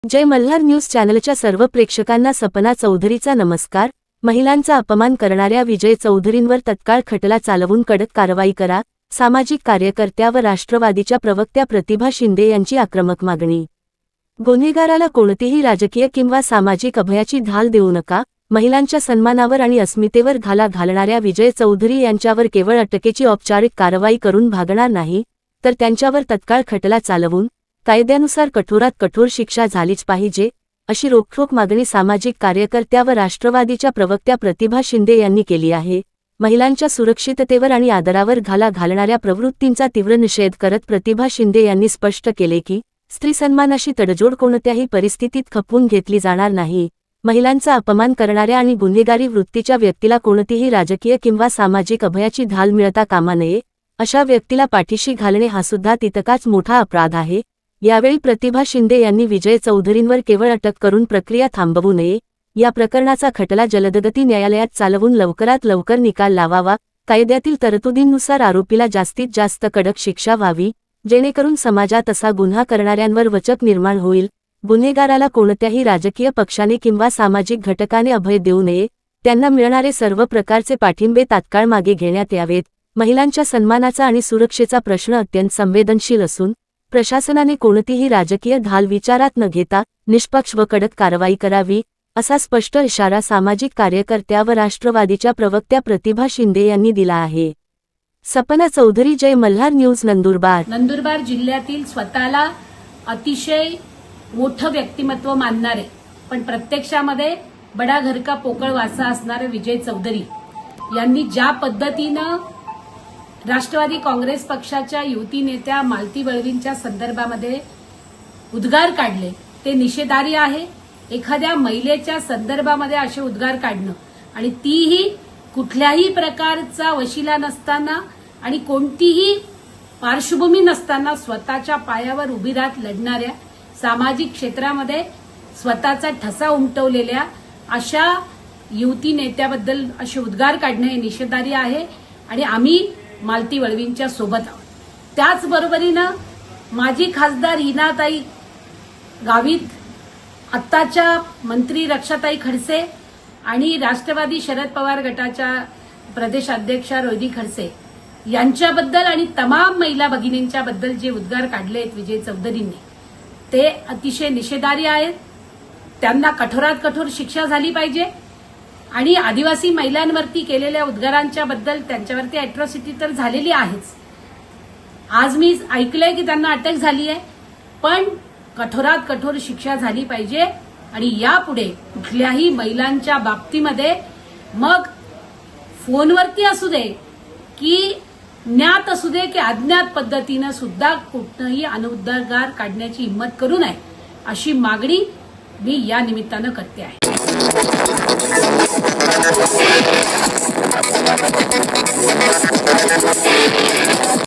जय Malhar news चॅनलच्या सर्व प्रेक्षकांना सपना चौधरीचा नमस्कार। महिलांचा अपमान करणाऱ्या विजय चौधरींवर तत्काळ खटला चालवून कडक कारवाई करा। सामाजिक कार्यकर्त्या व राष्ट्रवादीच्या प्रवक्त्या प्रतिभा शिंदे यांची आक्रमक मागणी। गुन्हेगाराला कोणतीही राजकीय किंवा सामाजिक अभयाची ढाल देऊ नका। महिलांच्या सन्मानावर आणि अस्मितेवर घाला घालणाऱ्या विजय चौधरी यांच्यावर केवळ अटकेची औपचारिक कारवाई करून भागणार नाही, तर त्यांच्यावर तत्काळ खटला चालवून कायद्यानुसार कठोरात कठोर शिक्षा झालीच पाहिजे, अशी रोखठोक मागणी सामाजिक कार्यकर्त्या व राष्ट्रवादीच्या प्रवक्त्या प्रतिभा शिंदे यांनी केली आहे। महिलांच्या सुरक्षिततेवर आणि आदरावर घाला घालणाऱ्या प्रवृत्तींचा तीव्र निषेध करत प्रतिभा शिंदे यांनी स्पष्ट केले की स्त्री सन्मानाशी तडजोड कोणत्याही परिस्थितीत खपवून घेतली जाणार नाही। महिलांचा अपमान करणाऱ्या आणि गुन्हेगारी वृत्तीच्या व्यक्तीला कोणतीही राजकीय किंवा सामाजिक अभयाची ढाल मिळता कामा नये। अशा व्यक्तीला पाठीशी घालणे हा सुद्धा तितकाच मोठा अपराध आहे। यावेळी प्रतिभा शिंदे यांनी विजय चौधरींवर केवळ अटक करून प्रक्रिया थांबवू नये, या प्रकरणाचा खटला जलदगती न्यायालयात चालवून लवकरात लवकर निकाल लावावा। कायद्यातील तरतुदींनुसार आरोपीला जास्तीत जास्त कडक शिक्षा व्हावी, जेणेकरून समाजात असा गुन्हा करणाऱ्यांवर वचक निर्माण होईल। गुन्हेगाराला कोणत्याही राजकीय पक्षाने किंवा सामाजिक घटकाने अभय देऊ नये। त्यांना मिळणारे सर्व प्रकारचे पाठिंबे तात्काळ मागे घेण्यात यावेत। महिलांच्या सन्मानाचा आणि सुरक्षेचा प्रश्न अत्यंत संवेदनशील असून प्रशासनाने कोणतीही राजकीय ढाल विचारात न घेता निष्पक्ष व कडक कारवाई करावी, असा स्पष्ट इशारा सामाजिक कार्यकर्त्या व राष्ट्रवादीच्या प्रवक्त्या प्रतिभा शिंदे यांनी दिला आहे। सपना चौधरी, जय मल्हार न्यूज, नंदुरबार जिल्ह्यातील स्वतःला अतिशय मोठं व्यक्तिमत्व मानणारे पण प्रत्यक्षामध्ये बडा घर का पोकळ वासा असणारे विजय चौधरी यांनी ज्या पद्धतीनं राष्ट्रवादी काँग्रेस पक्षाच्या युवती नेत्या मालती वळवींच्या संदर्भामध्ये उद्गार काढले ते निषेधार्ह आहे। एखाद्या महिलेच्या संदर्भामध्ये असे उद्गार काढणं आणि तीही कुठल्याही प्रकारचा वशिला नसताना आणि कोणतीही पार्श्वभूमी नसताना स्वतःच्या पायावर उभी राहत लढणाऱ्या, सामाजिक क्षेत्रामध्ये स्वतःचा ठसा उमटवलेल्या अशा युवती नेत्याबद्दल असे उद्गार काढणं हे निषेधार्ह आहे आणि आम्ही मालती वळवींच्या सोबत आहोत। त्याचबरोबरीनं माजी खासदार हिनाताई गावित, आत्ताच्या मंत्री रक्षाताई खडसे आणि राष्ट्रवादी शरद पवार गटाच्या प्रदेशाध्यक्षा रोहिणी खडसे यांच्याबद्दल आणि तमाम महिला भगिनींच्याबद्दल जे उद्गार काढले आहेत विजय चौधरींनी, ते अतिशय निषेधार्ह आहेत। त्यांना कठोरात कठोर शिक्षा झाली पाहिजे आणि आदिवासी महिलांवरती केलेल्या उद्गारांच्या बद्दल त्यांच्यावरती अॅट्रॉसिटी तर झालेली आहेच। आज मी ऐकलंय की त्यांना अटक झाली आहे, पण कठोरात कठोर शिक्षा झाली पाहिजे आणि यापुढे कुठल्याही महिलांच्या बाबतीमध्ये मग फोनवरती असू दे की ज्ञात असू दे की अज्ञात पद्धतीनं सुद्धा कुठनंही अनुद्गार काढण्याची हिंमत करू नये, अशी मागणी मी या निमित्तानं करते आहे।